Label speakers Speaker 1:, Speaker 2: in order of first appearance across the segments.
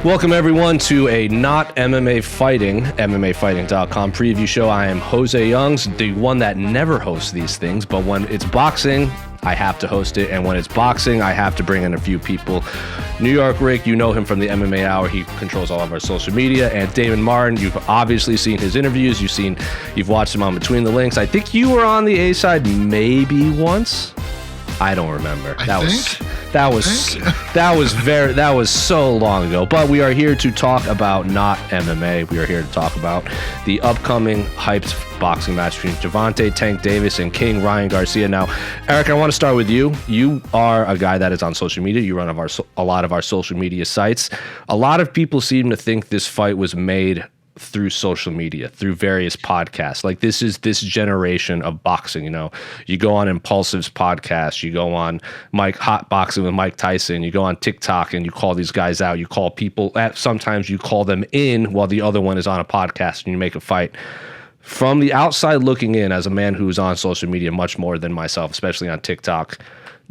Speaker 1: Welcome, everyone, to a not MMA Fighting, MMAfighting.com preview show. I am Jose Youngs, the one that never hosts these things, but when it's boxing, I have to host it, and when it's boxing, I have to bring in a few people. New York Rick, you know him from the MMA Hour. He controls all of our social media. And Damon Martain, you've obviously seen his interviews. You've watched him on Between the Links. I think you were on the A side maybe once. I don't remember. That was so long ago. But we are here to talk about not MMA. We are here to talk about the upcoming hyped boxing match between Gervonta Tank Davis and King Ryan Garcia. Now, Eric, I want to start with you. You are a guy that is on social media. You run a lot of our social media sites. A lot of people seem to think this fight was made through social media, through various podcasts. Like, this is this generation of boxing. You know, you go on Impulsive's podcast, you go on Hot Boxing with Mike Tyson, you go on TikTok and you call these guys out, you call people, sometimes you call them in while the other one is on a podcast and you make a fight. From the outside looking in, as a man who's on social media much more than myself, especially on TikTok,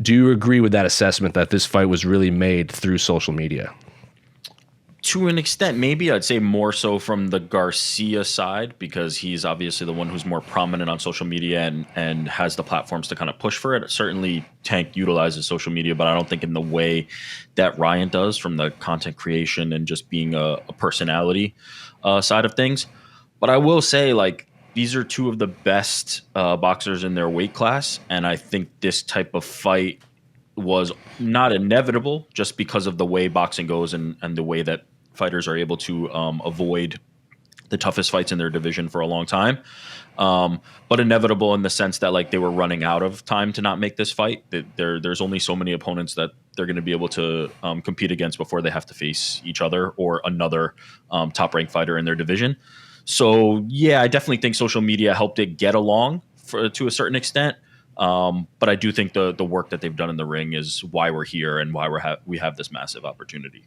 Speaker 1: do you agree with that assessment that this fight was really made through social media?
Speaker 2: To an extent, maybe. I'd say more so from the Garcia side, because he's obviously the one who's more prominent on social media and has the platforms to kind of push for it. Certainly, Tank utilizes social media, but I don't think in the way that Ryan does, from the content creation and just being a personality side of things. But I will say, like, these are two of the best boxers in their weight class, and I think this type of fight was not inevitable just because of the way boxing goes and the way that fighters are able to avoid the toughest fights in their division for a long time. But inevitable in the sense that, like, they were running out of time to not make this fight. There's only so many opponents that they're going to be able to compete against before they have to face each other or another top-ranked fighter in their division. So, yeah, I definitely think social media helped it get along to a certain extent. But I do think the work that they've done in the ring is why we're here and why we have this massive opportunity.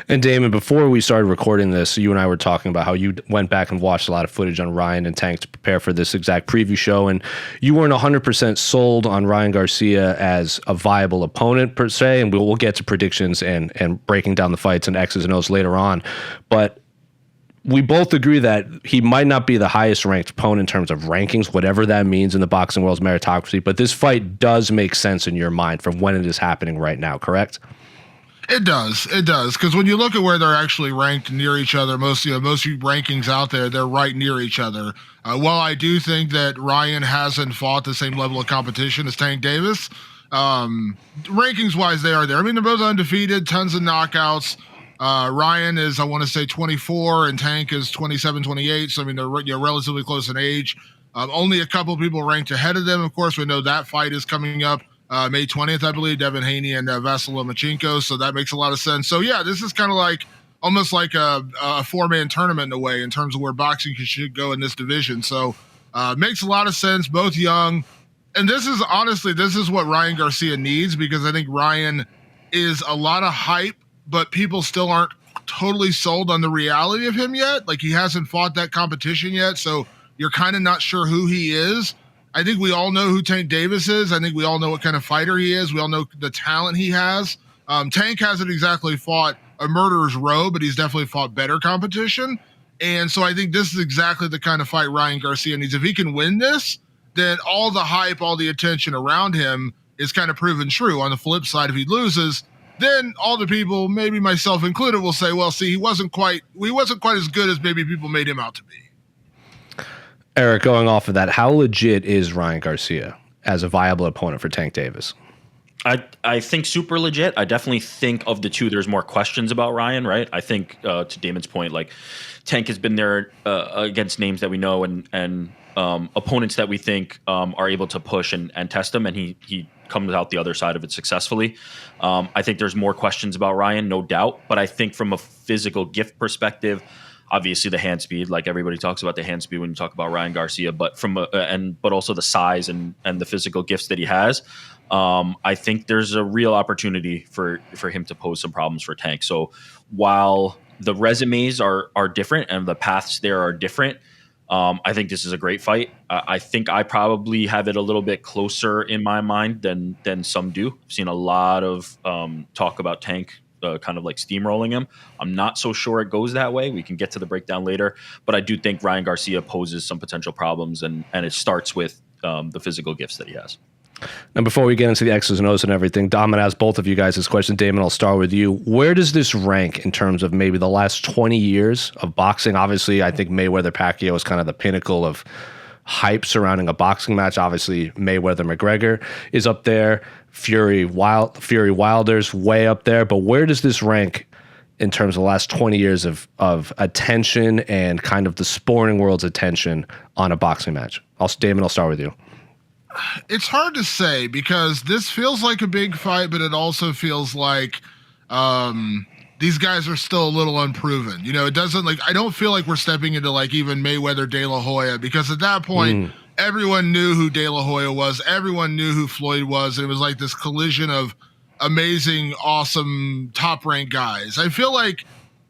Speaker 1: And Damon, before we started recording this, you and I were talking about how you went back and watched a lot of footage on Ryan and Tank to prepare for this exact preview show, and you weren't 100% sold on Ryan Garcia as a viable opponent per se, and we'll get to predictions and breaking down the fights and X's and O's later on. But we both agree that he might not be the highest ranked opponent in terms of rankings, whatever that means in the boxing world's meritocracy, but this fight does make sense in your mind from when it is happening right now, correct?
Speaker 3: It does. Because when you look at where they're actually ranked near each other, most rankings out there, they're right near each other. While I do think that Ryan hasn't fought the same level of competition as Tank Davis, rankings-wise, they are there. I mean, they're both undefeated, tons of knockouts. Ryan is, I want to say, 24, and Tank is 27, 28. So, I mean, they're relatively close in age. Only a couple of people ranked ahead of them. Of course, we know that fight is coming up May 20th, I believe, Devin Haney and Vasyl Lomachenko. So that makes a lot of sense. So, yeah, this is kind of like almost like a four-man tournament in a way in terms of where boxing should go in this division. So makes a lot of sense, both young. And this is what Ryan Garcia needs, because I think Ryan is a lot of hype, but people still aren't totally sold on the reality of him yet. Like, he hasn't fought that competition yet, so you're kind of not sure who he is. I think we all know who Tank Davis is. I think we all know what kind of fighter he is. We all know the talent he has. Tank hasn't exactly fought a murderer's row, but he's definitely fought better competition. And so I think this is exactly the kind of fight Ryan Garcia needs. If he can win this, then all the hype, all the attention around him is kind of proven true. On the flip side, if he loses, then all the people, maybe myself included, will say, well, see, he wasn't quite as good as maybe people made him out to be.
Speaker 1: Eric, going off of that, how legit is Ryan Garcia as a viable opponent for Tank Davis?
Speaker 2: I think super legit. I definitely think of the two, there's more questions about Ryan, right? I think to Damon's point, like, Tank has been there against names that we know and opponents that we think are able to push and test him, and he comes out the other side of it successfully. I think there's more questions about Ryan, no doubt, but I think from a physical gift perspective, obviously the hand speed, like everybody talks about the hand speed when you talk about Ryan Garcia, but but also the size and the physical gifts that he has. I think there's a real opportunity for him to pose some problems for Tank. So while the resumes are different and the paths there are different, I think this is a great fight. I think I probably have it a little bit closer in my mind than some do. I've seen a lot of talk about Tank kind of like steamrolling him. I'm not so sure it goes that way. We can get to the breakdown later, but I do think Ryan Garcia poses some potential problems, and it starts with the physical gifts that he has.
Speaker 1: Now, before we get into the X's and O's and everything, I'm going to ask both of you guys this question. Damon, I'll start with you. Where does this rank in terms of maybe the last 20 years of boxing? Obviously, I think Mayweather-Pacquiao is kind of the pinnacle of hype surrounding a boxing match. Obviously, Mayweather-McGregor is up there. Fury Wilder's way up there. But where does this rank in terms of the last 20 years of attention and kind of the sporting world's attention on a boxing match? Damon, I'll start with you.
Speaker 3: It's hard to say because this feels like a big fight, but it also feels like these guys are still a little unproven. You know, it doesn't I don't feel like we're stepping into like even Mayweather De La Hoya, because at that point, everyone knew who De La Hoya was. Everyone knew who Floyd was. And it was like this collision of amazing, awesome, top-ranked guys. I feel like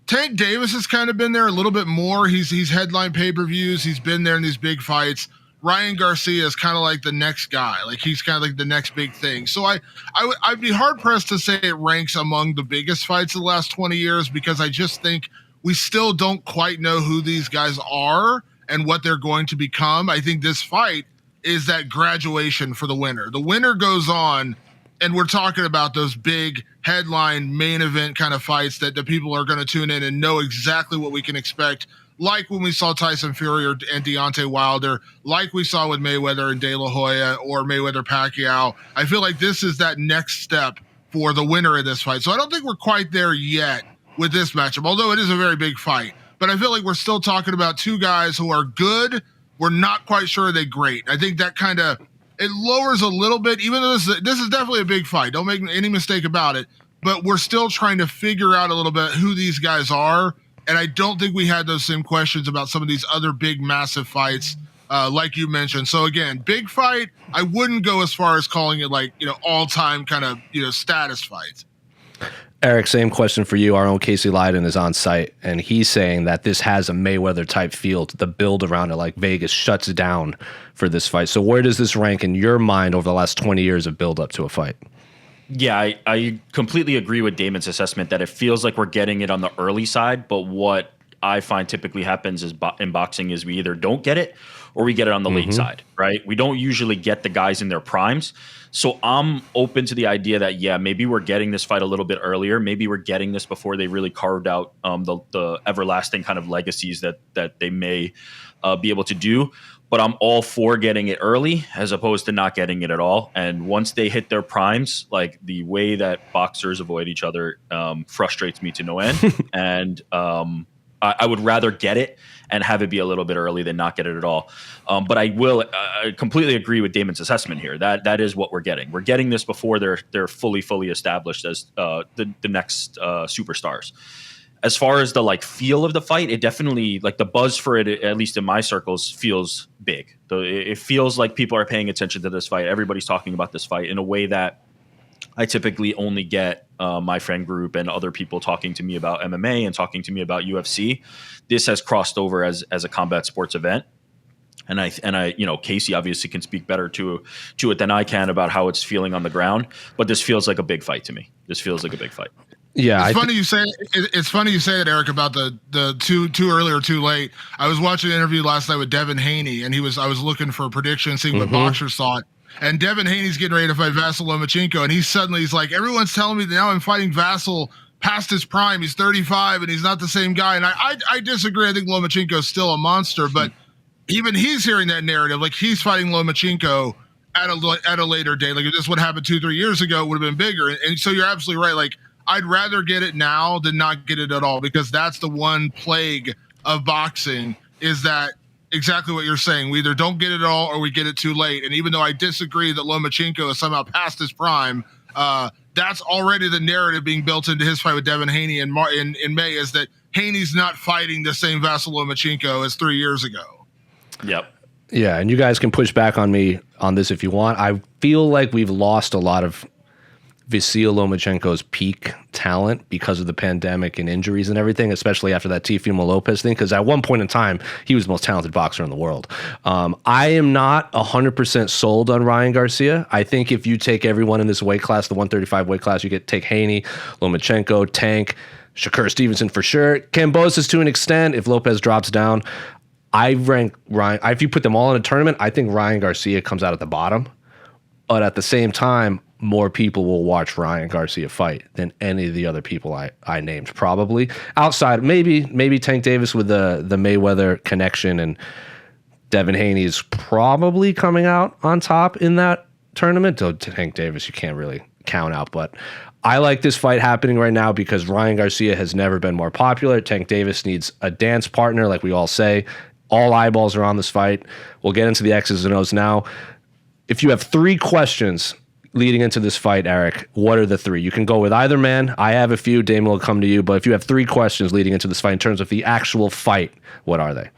Speaker 3: Tank Davis has kind of been there a little bit more. He's headline pay-per-views. He's been there in these big fights. Ryan Garcia is kind of like the next guy. Like he's kind of like the next big thing. So I'd be hard pressed to say it ranks among the biggest fights of the last 20 years, because I just think we still don't quite know who these guys are and what they're going to become. I think this fight is that graduation for the winner. The winner goes on, and we're talking about those big headline main event kind of fights that the people are going to tune in and know exactly what we can expect. Like when we saw Tyson Fury and Deontay Wilder, like we saw with Mayweather and De La Hoya or Mayweather-Pacquiao. I feel like this is that next step for the winner of this fight. So I don't think we're quite there yet with this matchup, although it is a very big fight. But I feel like we're still talking about two guys who are good. We're not quite sure they're great. I think that kind of, it lowers a little bit, even though this is definitely a big fight. Don't make any mistake about it. But we're still trying to figure out a little bit who these guys are. And I don't think we had those same questions about some of these other big, massive fights, like you mentioned. So again, big fight. I wouldn't go as far as calling it like, all-time kind of, status fights.
Speaker 1: Eric, same question for you. Our own Casey Leiden is on site, and he's saying that this has a Mayweather-type feel to the build around it, like Vegas shuts down for this fight. So where does this rank in your mind over the last 20 years of build-up to a fight?
Speaker 2: Yeah, I completely agree with Damon's assessment that it feels like we're getting it on the early side, but what I find typically happens is in boxing is we either don't get it or we get it on the late side, right? We don't usually get the guys in their primes. So I'm open to the idea that, yeah, maybe we're getting this fight a little bit earlier. Maybe we're getting this before they really carved out the everlasting kind of legacies that they may be able to do. But I'm all for getting it early as opposed to not getting it at all. And once they hit their primes, like the way that boxers avoid each other frustrates me to no end. And I would rather get it and have it be a little bit early than not get it at all. But I completely agree with Damon's assessment here. That is what we're getting. We're getting this before they're fully established as the next superstars. As far as the feel of the fight, it definitely the buzz for it, at least in my circles, feels big. It feels like people are paying attention to this fight. Everybody's talking about this fight in a way that I typically only get my friend group and other people talking to me about MMA and talking to me about UFC. This has crossed over as a combat sports event. And I, Casey obviously can speak better to it than I can about how it's feeling on the ground. But this feels like a big fight to me. This feels like a big fight.
Speaker 1: Yeah,
Speaker 3: it's funny you say that, Eric, about the too early or too late. I was watching an interview last night with Devin Haney, and I was looking for a prediction, seeing what boxers thought. And Devin Haney's getting ready to fight Vasyl Lomachenko, and he's like, everyone's telling me that now I'm fighting Vasyl past his prime. He's 35, and he's not the same guy. And I disagree. I think Lomachenko's still a monster, but even he's hearing that narrative, like he's fighting Lomachenko at a later date. Like if this would happen 2-3 years ago, it would have been bigger. And so you're absolutely right. Like, I'd rather get it now than not get it at all, because that's the one plague of boxing, is that exactly what you're saying. We either don't get it at all or we get it too late. And even though I disagree that Lomachenko is somehow past his prime, that's already the narrative being built into his fight with Devin Haney in May, is that Haney's not fighting the same Vasyl Lomachenko as 3 years ago.
Speaker 2: Yep.
Speaker 1: Yeah, and you guys can push back on me on this if you want. I feel like we've lost a lot of Vasil Lomachenko's peak talent because of the pandemic and injuries and everything, especially after that Teofimo Lopez thing, because at one point in time, he was the most talented boxer in the world. I am not 100% sold on Ryan Garcia. I think if you take everyone in this weight class, the 135 weight class, you take Haney, Lomachenko, Tank, Shakur Stevenson for sure, Kambosos to an extent, if Lopez drops down. I rank Ryan, if you put them all in a tournament, I think Ryan Garcia comes out at the bottom. But at the same time, more people will watch Ryan Garcia fight than any of the other people I named, probably. Outside, maybe Tank Davis with the Mayweather connection, and Devin Haney is probably coming out on top in that tournament. Though Tank Davis, you can't really count out. But I like this fight happening right now because Ryan Garcia has never been more popular. Tank Davis needs a dance partner, like we all say. All eyeballs are on this fight. We'll get into the X's and O's now. If you have 3 questions leading into this fight, Eric, what are the 3? You can go with either man. I have a few. Damon will come to you. But if you have 3 questions leading into this fight in terms of the actual fight, what are they?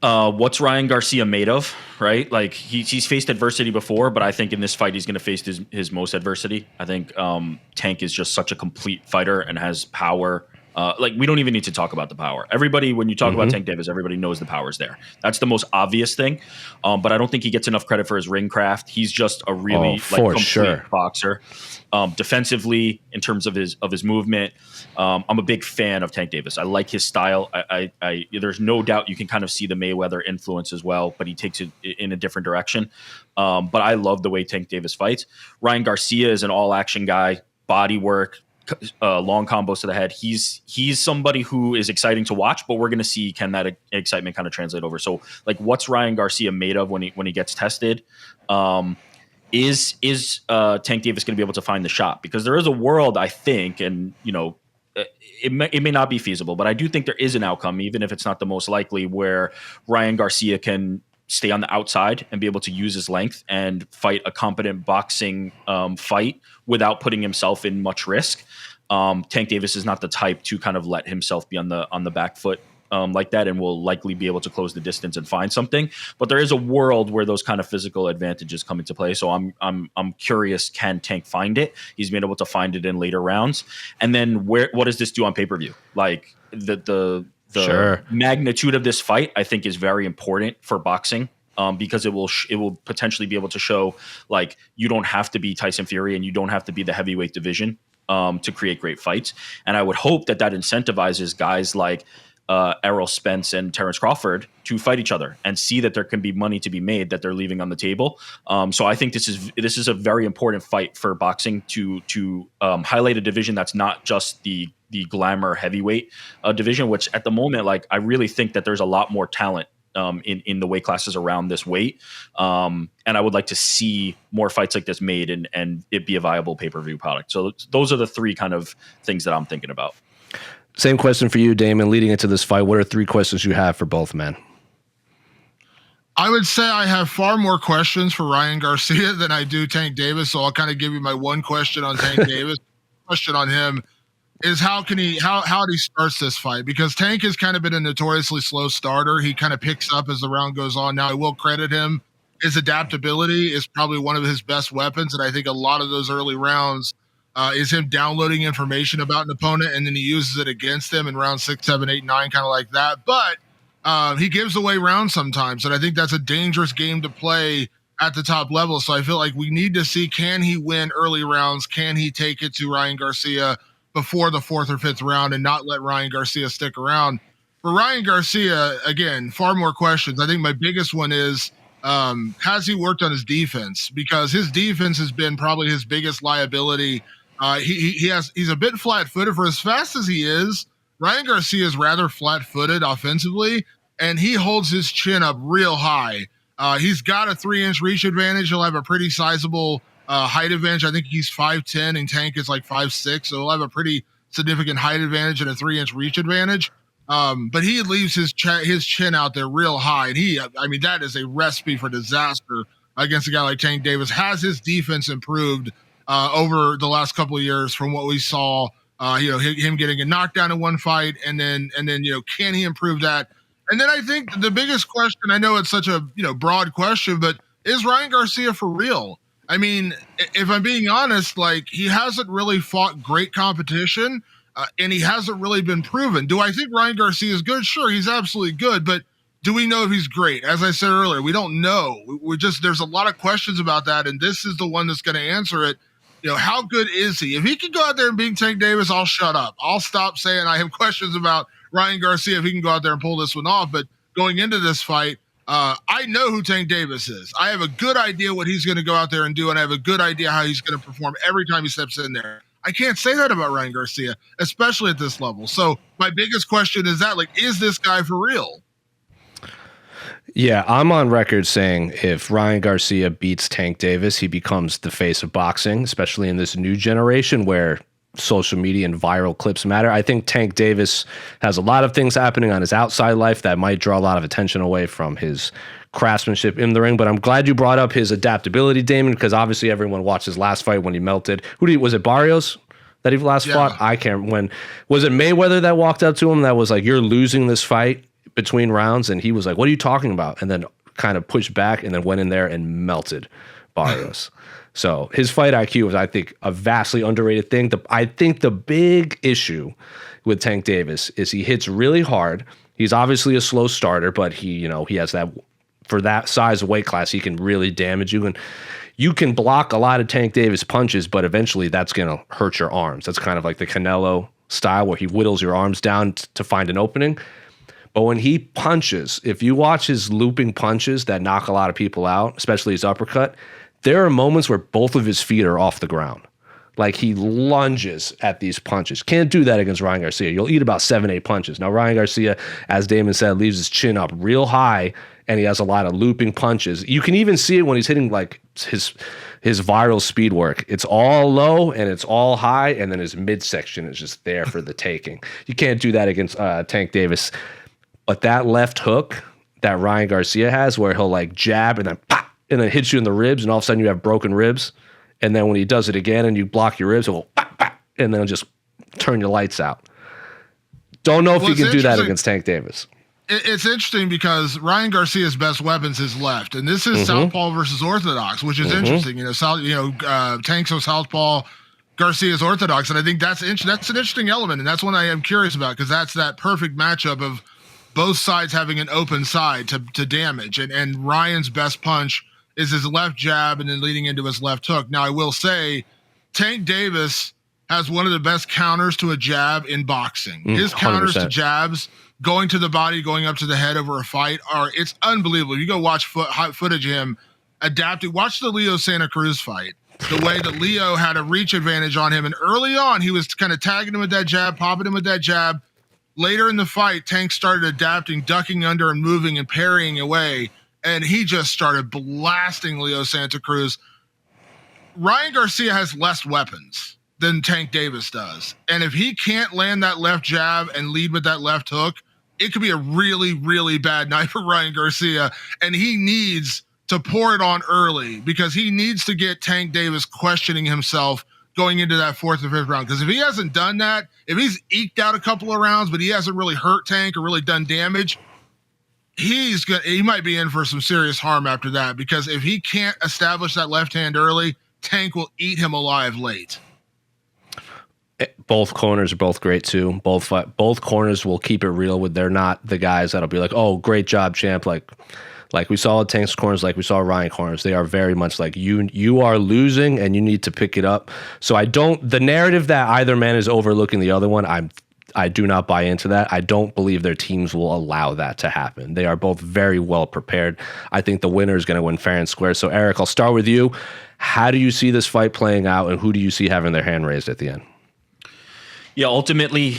Speaker 2: What's Ryan Garcia made of, right? Like he's faced adversity before, but I think in this fight he's going to face his most adversity. I think Tank is just such a complete fighter and has power. Like we don't even need to talk about the power. Everybody, when you talk about Tank Davis, everybody knows the power's there. That's the most obvious thing. But I don't think he gets enough credit for his ring craft. He's just a really complete boxer. Defensively, in terms of his movement, I'm a big fan of Tank Davis. I like his style. I there's no doubt you can kind of see the Mayweather influence as well, but he takes it in a different direction. But I love the way Tank Davis fights. Ryan Garcia is an all-action guy, body work, long combos to the head. He's somebody who is exciting to watch, but we're going to see can that excitement kind of translate over. So, like, what's Ryan Garcia made of when he gets tested? Is Tank Davis going to be able to find the shot? Because there is a world, I think, and it may not be feasible, but I do think there is an outcome, even if it's not the most likely, where Ryan Garcia can stay on the outside and be able to use his length and fight a competent boxing fight without putting himself in much risk. Tank Davis is not the type to kind of let himself be on the back foot like that, and will likely be able to close the distance and find something. But there is a world where those kind of physical advantages come into play. So I'm curious, can Tank find it? He's been able to find it in later rounds. And then what does this do on pay-per-view? Like the magnitude of this fight, I think, is very important for boxing. Because it will potentially be able to show, like, you don't have to be Tyson Fury and you don't have to be the heavyweight division to create great fights. And I would hope that incentivizes guys like Errol Spence and Terrence Crawford to fight each other and see that there can be money to be made that they're leaving on the table. So I think this is a very important fight for boxing to highlight a division that's not just the glamour heavyweight division, which at the moment, like, I really think that there's a lot more talent in the weight classes around this weight. And I would like to see more fights like this made and it be a viable pay-per-view product. So those are the 3 kind of things that I'm thinking about.
Speaker 1: Same question for you, Damon. Leading into this fight, what are 3 questions you have for both men?
Speaker 3: I would say I have far more questions for Ryan Garcia than I do Tank Davis. So I'll kind of give you my one question on Tank Davis. Question on him is how he starts this fight, because Tank has kind of been a notoriously slow starter. He kind of picks up as the round goes on. Now, I will credit him. His adaptability is probably one of his best weapons. And I think a lot of those early rounds is him downloading information about an opponent, and then he uses it against them in round 6, 7, 8, 9, kind of like that. But he gives away rounds sometimes. And I think that's a dangerous game to play at the top level. So I feel like we need to see, can he win early rounds? Can he take it to Ryan Garcia before the 4th or 5th round and not let Ryan Garcia stick around? For Ryan Garcia, again, far more questions. I think my biggest one is, has he worked on his defense? Because his defense has been probably his biggest liability. He's a bit flat-footed. For as fast as he is, Ryan Garcia is rather flat-footed offensively, and he holds his chin up real high. He's got a 3-inch reach advantage. He'll have a pretty sizable height advantage. I think he's 5'10", and Tank is like 5'6", so he'll have a pretty significant height advantage and a 3-inch reach advantage. But he leaves his chin out there real high, and that is a recipe for disaster against a guy like Tank Davis. Has his defense improved over the last couple of years from what we saw? Him getting a knockdown in one fight, and then can he improve that? And then I think the biggest question, I know it's such a broad question, but is Ryan Garcia for real? I mean, if I'm being honest, like he hasn't really fought great competition, and he hasn't really been proven. Do I think Ryan Garcia is good? Sure, he's absolutely good, but do we know if he's great? As I said earlier, we don't know. We're just there's a lot of questions about that, and this is the one that's going to answer it. You know, how good is he? If he can go out there and beat Tank Davis, I'll shut up. I'll stop saying I have questions about Ryan Garcia if he can go out there and pull this one off. But going into this fight, I know who Tank Davis is. I have a good idea what he's going to go out there and do, and I have a good idea how he's going to perform every time he steps in there. I can't say that about Ryan Garcia, especially at this level. So my biggest question is that, like, is this guy for real?
Speaker 1: Yeah, I'm on record saying if Ryan Garcia beats Tank Davis, he becomes the face of boxing, especially in this new generation where social media and viral clips matter. I think Tank Davis has a lot of things happening on his outside life that might draw a lot of attention away from his craftsmanship in the ring. But I'm glad you brought up his adaptability, Damon, because obviously everyone watched his last fight when he melted. Was it Barrios that he last fought? I can't. When was it Mayweather that walked up to him that was like, "You're losing this fight between rounds," and he was like, "What are you talking about?" And then kind of pushed back and then went in there and melted Barrios. So his fight IQ is, I think, a vastly underrated thing. I think the big issue with Tank Davis is he hits really hard. He's obviously a slow starter, but he has that, for that size of weight class, he can really damage you. And you can block a lot of Tank Davis punches, but eventually that's going to hurt your arms. That's kind of like the Canelo style where he whittles your arms down to find an opening. But when he punches, if you watch his looping punches that knock a lot of people out, especially his uppercut, there are moments where both of his feet are off the ground. Like he lunges at these punches. Can't do that against Ryan Garcia. You'll eat about 7-8 punches. Now, Ryan Garcia, as Damon said, leaves his chin up real high, and he has a lot of looping punches. You can even see it when he's hitting like his viral speed work. It's all low and it's all high, and then his midsection is just there for the taking. You can't do that against Tank Davis. But that left hook that Ryan Garcia has, where he'll like jab and then pop, and then hits you in the ribs, and all of a sudden you have broken ribs. And then when he does it again and you block your ribs, he'll pop, pop, and then he'll just turn your lights out. Don't know if he can do that against Tank Davis.
Speaker 3: It's interesting because Ryan Garcia's best weapons is left, and this is southpaw versus orthodox, which is interesting. Tank's southpaw, Garcia's orthodox, and I think that's an interesting element, and that's one I am curious about because that's that perfect matchup of both sides having an open side to damage. And Ryan's best punch is his left jab and then leading into his left hook. Now, I will say Tank Davis has one of the best counters to a jab in boxing. His counters 100%. To jabs, going to the body, going up to the head over a fight, it's unbelievable. You go watch footage of him adapting. Watch the Leo Santa Cruz fight. The way that Leo had a reach advantage on him. And early on, he was kind of tagging him with that jab, popping him with that jab. Later in the fight, Tank started adapting, ducking under and moving and parrying away, and he just started blasting Leo Santa Cruz. Ryan Garcia has less weapons than Tank Davis does, and if he can't land that left jab and lead with that left hook, it could be a really, really bad night for Ryan Garcia, and he needs to pour it on early because he needs to get Tank Davis questioning himself going into that fourth or fifth round. Because if he hasn't done that, if he's eked out a couple of rounds, but he hasn't really hurt Tank or really done damage, he might be in for some serious harm after that. Because if he can't establish that left hand early, Tank will eat him alive late.
Speaker 1: Both corners are both great too. Both corners will keep it real with. They're not the guys that'll be like, "Oh, great job, champ." Like we saw at Tank's corners, like we saw Ryan corners, they are very much like you are losing and you need to pick it up. So the narrative that either man is overlooking the other one, I do not buy into that. I don't believe their teams will allow that to happen. They are both very well prepared. I think the winner is going to win fair and square. So Eric, I'll start with you. How do you see this fight playing out, and who do you see having their hand raised at the end?
Speaker 2: Yeah, ultimately,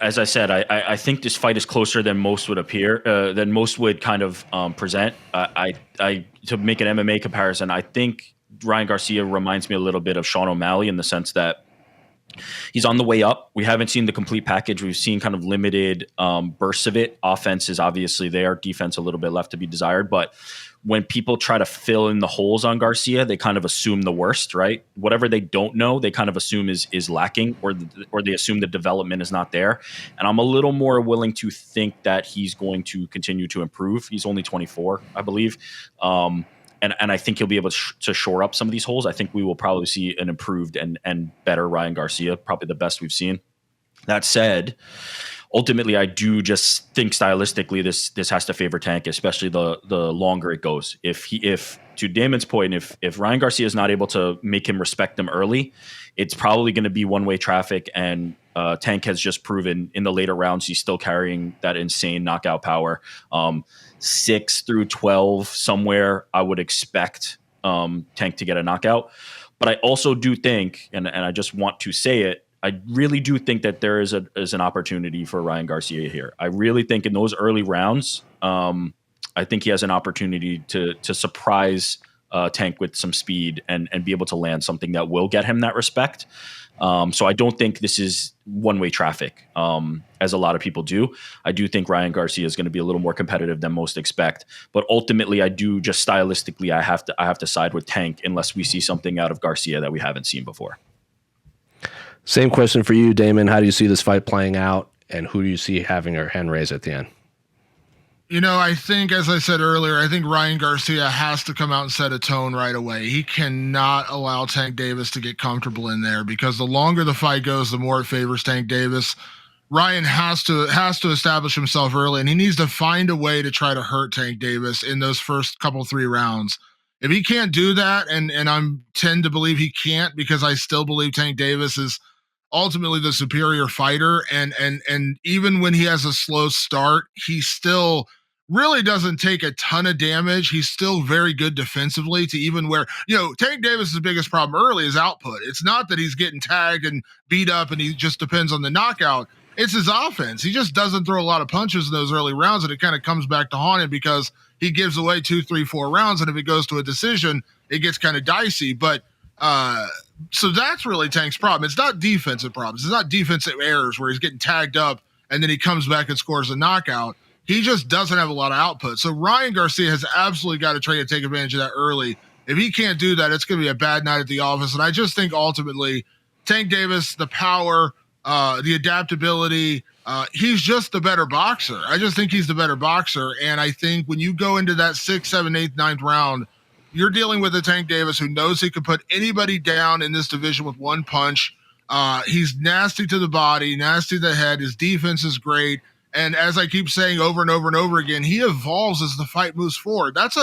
Speaker 2: as I said, I think this fight is closer than most would appear, than most would kind of present. To make an MMA comparison, I think Ryan Garcia reminds me a little bit of Sean O'Malley in the sense that he's on the way up. We haven't seen the complete package. We've seen kind of limited bursts of it. Offense is obviously there. Defense a little bit left to be desired, but when people try to fill in the holes on Garcia, they kind of assume the worst, right? Whatever they don't know, they kind of assume is lacking, or they assume the development is not there. And I'm a little more willing to think that he's going to continue to improve. He's only 24, I believe. And I think he'll be able to shore up some of these holes. I think we will probably see an improved and better Ryan Garcia, probably the best we've seen. That said, ultimately, I do just think stylistically this has to favor Tank, especially the longer it goes. If to Damon's point, if Ryan Garcia is not able to make him respect him early, it's probably going to be one-way traffic. And Tank has just proven in the later rounds he's still carrying that insane knockout power. 6 through 12 somewhere, I would expect Tank to get a knockout. But I also do think, and I just want to say it, I really do think that there is an opportunity for Ryan Garcia here. I really think in those early rounds, I think he has an opportunity to surprise Tank with some speed and be able to land something that will get him that respect. So I don't think this is one-way traffic, as a lot of people do. I do think Ryan Garcia is going to be a little more competitive than most expect. But ultimately, I do just stylistically, I have to side with Tank unless we see something out of Garcia that we haven't seen before.
Speaker 1: Same question for you, Damon. How do you see this fight playing out, and who do you see having her hand raised at the end?
Speaker 3: I think, as I said earlier, I think Ryan Garcia has to come out and set a tone right away. He cannot allow Tank Davis to get comfortable in there, because the longer the fight goes, the more it favors Tank Davis. Ryan has to establish himself early, and he needs to find a way to try to hurt Tank Davis in those first couple 3 rounds. If he can't do that, and I tend to believe he can't, because I still believe Tank Davis is ultimately the superior fighter, and even when he has a slow start, he still really doesn't take a ton of damage. He's still very good defensively, to even where, Tank Davis's biggest problem early is output. It's not that he's getting tagged and beat up and he just depends on the knockout. It's his offense. He just doesn't throw a lot of punches in those early rounds, and it kind of comes back to haunt him because he gives away 2, 3, 4 rounds, and if it goes to a decision, it gets kind of dicey. But so that's really Tank's problem. It's not defensive problems. It's not defensive errors where he's getting tagged up and then he comes back and scores a knockout. He just doesn't have a lot of output. So Ryan Garcia has absolutely got to try to take advantage of that early. If he can't do that, it's going to be a bad night at the office. And I just think ultimately Tank Davis, the power, the adaptability, he's just the better boxer. I just think he's the better boxer. And I think when you go into that 6th, 7th, 8th, 9th round, you're dealing with a Tank Davis who knows he could put anybody down in this division with one punch. He's nasty to the body, nasty to the head. His defense is great. And as I keep saying over and over and over again, he evolves as the fight moves forward. That's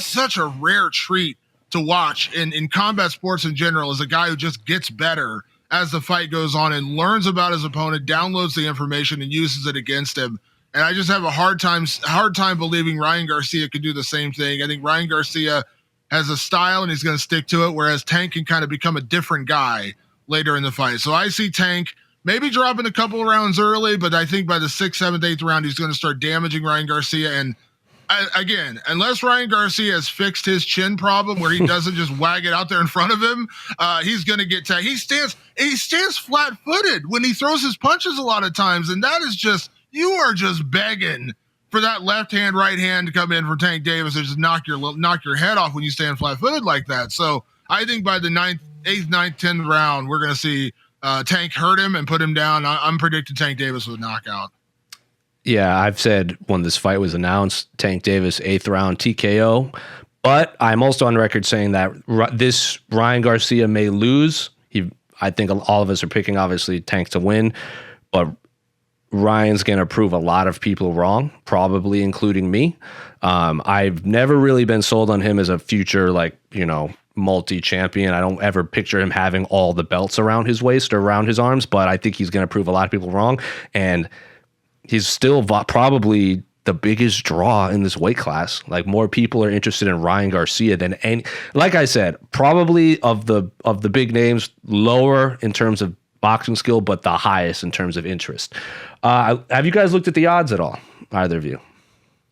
Speaker 3: such a rare treat to watch in combat sports in general, is a guy who just gets better as the fight goes on and learns about his opponent, downloads the information, and uses it against him. And I just have a hard time believing Ryan Garcia could do the same thing. I think Ryan Garcia has a style and he's going to stick to it, whereas Tank can kind of become a different guy later in the fight. So I see Tank maybe dropping a couple of rounds early, but I think by the 6th, 7th, 8th round, he's going to start damaging Ryan Garcia. And again, unless Ryan Garcia has fixed his chin problem where he doesn't just wag it out there in front of him, he's going to get tagged. He stands flat-footed when he throws his punches a lot of times, and that is just, you are just begging for that left hand, right hand to come in for Tank Davis and just knock your head off when you stand flat-footed like that. So I think by the 8th, 9th, 10th round, we're going to see Tank hurt him and put him down. I'm predicting Tank Davis with a knockout.
Speaker 1: Yeah, I've said when this fight was announced, Tank Davis 8th round TKO. But I'm also on record saying that this Ryan Garcia may lose. I think all of us are picking, obviously, Tank to win. But Ryan's going to prove a lot of people wrong, probably including me. I've never really been sold on him as a future, multi-champion. I don't ever picture him having all the belts around his waist or around his arms, but I think he's going to prove a lot of people wrong. And he's still probably the biggest draw in this weight class. Like, more people are interested in Ryan Garcia than any. Like I said, probably of the big names, lower in terms of boxing skill, but the highest in terms of interest. Have you guys looked at the odds at all? Either of you?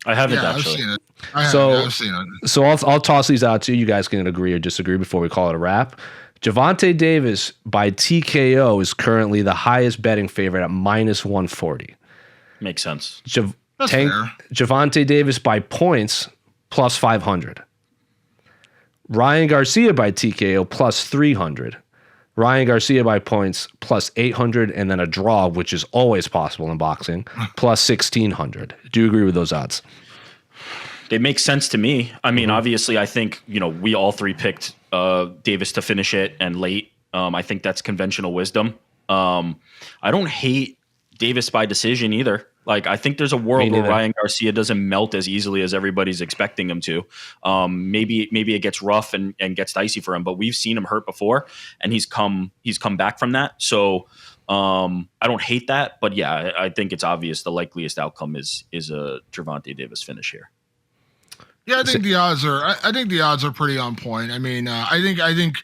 Speaker 2: I haven't
Speaker 3: Yeah,
Speaker 2: actually.
Speaker 3: I've seen it. I've seen it.
Speaker 1: So I'll toss these out to you. You guys can agree or disagree before we call it a wrap. Gervonta Davis by TKO is currently the highest betting favorite at -140.
Speaker 2: Makes sense.
Speaker 3: That's fair.
Speaker 1: Gervonta Davis by points plus 500. Ryan Garcia by TKO plus 300. Ryan Garcia by points plus 800, and then a draw, which is always possible in boxing, plus 1,600. Do you agree with those odds?
Speaker 2: They make sense to me. I mean, obviously, I think, we all three picked Davis to finish it and late. I think that's conventional wisdom. I don't hate Davis by decision either. Like, I think there's a world where Ryan Garcia doesn't melt as easily as everybody's expecting him to. Maybe it gets rough and gets dicey for him, but we've seen him hurt before, and he's come back from that. So I don't hate that, but yeah, I think it's obvious the likeliest outcome is a Gervonta Davis finish here.
Speaker 3: Yeah, I think the odds are pretty on point. I mean, I think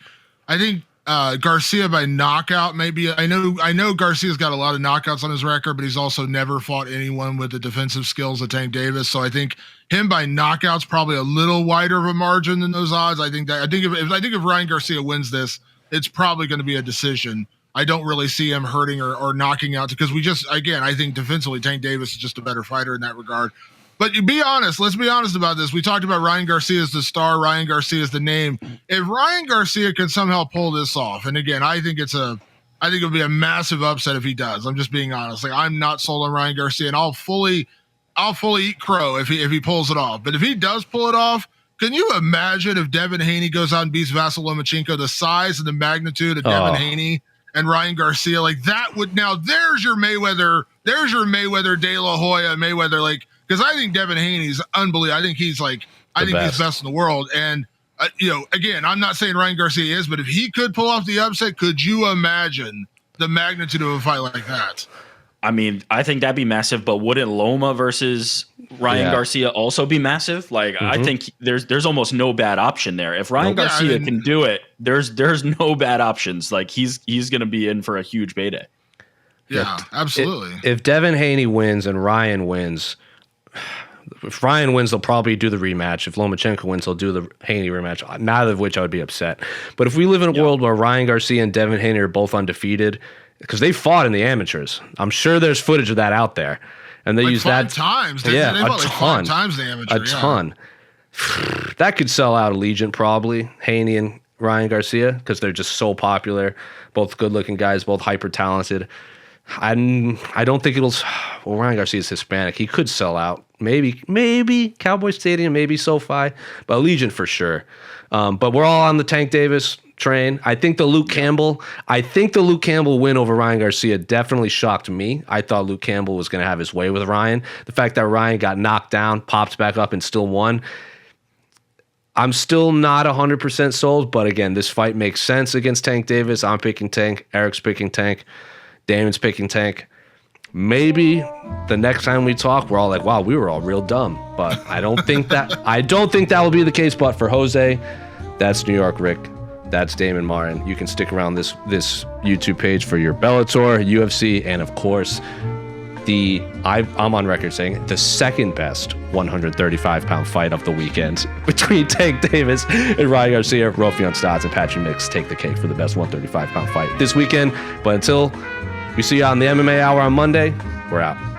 Speaker 3: Garcia by knockout, maybe. I know Garcia's got a lot of knockouts on his record, but he's also never fought anyone with the defensive skills of Tank Davis. So I think him by knockout's probably a little wider of a margin than those odds. I think if Ryan Garcia wins this, it's probably going to be a decision. I don't really see him hurting or knocking out, because I think defensively Tank Davis is just a better fighter in that regard. But let's be honest about this. We talked about Ryan Garcia as the star, Ryan Garcia as the name. If Ryan Garcia can somehow pull this off, and again, I think it'll be a massive upset if he does. I'm just being honest. Like, I'm not sold on Ryan Garcia, and I'll fully eat crow if he pulls it off. But if he does pull it off, can you imagine if Devin Haney goes out and beats Vasyl Lomachenko? The size and the magnitude of Devin Haney and Ryan Garcia, like that would, now there's your Mayweather De La Hoya Mayweather, like. Because I think Devin Haney's unbelievable. I think he's best in the world. And, again, I'm not saying Ryan Garcia is, but if he could pull off the upset, could you imagine the magnitude of a fight like that?
Speaker 2: I mean, I think that'd be massive, but wouldn't Loma versus Ryan Garcia also be massive? Like, I think there's almost no bad option there. If Ryan Garcia can do it, there's no bad options. Like, he's going to be in for a huge payday.
Speaker 3: Yeah, absolutely.
Speaker 1: If Devin Haney wins and Ryan wins, if Ryan wins, they'll probably do the rematch. If Lomachenko wins, they'll do the Haney rematch, neither of which I would be upset. But if we live in a world where Ryan Garcia and Devin Haney are both undefeated, because they fought in the amateurs, I'm sure there's footage of that out there. And they use that
Speaker 3: times.
Speaker 1: They fought
Speaker 3: like 5 times the amateur.
Speaker 1: A ton. That could sell out Allegiant probably, Haney and Ryan Garcia, because they're just so popular. Both good-looking guys, both hyper-talented. I don't think it'll. Well, Ryan Garcia's Hispanic. He could sell out. Maybe Cowboy Stadium, maybe SoFi, but Allegiant for sure. But we're all on the Tank Davis train. I think the Luke Campbell win over Ryan Garcia definitely shocked me. I thought Luke Campbell was going to have his way with Ryan. The fact that Ryan got knocked down, popped back up, and still won. I'm still not 100% sold, but again, this fight makes sense against Tank Davis. I'm picking Tank. Eric's picking Tank. Damon's picking Tank. Maybe the next time we talk, we're all like, wow, we were all real dumb. But I don't think that will be the case. But for Jose, that's New York Rick. That's Damon Martain. You can stick around this YouTube page for your Bellator, UFC, and of course, I'm on record saying the second best 135-pound fight of the weekend between Tank Davis and Ryan Garcia. Rofion Stotts and Patrick Mix take the cake for the best 135-pound fight this weekend. But until we see you on the MMA Hour on Monday, we're out.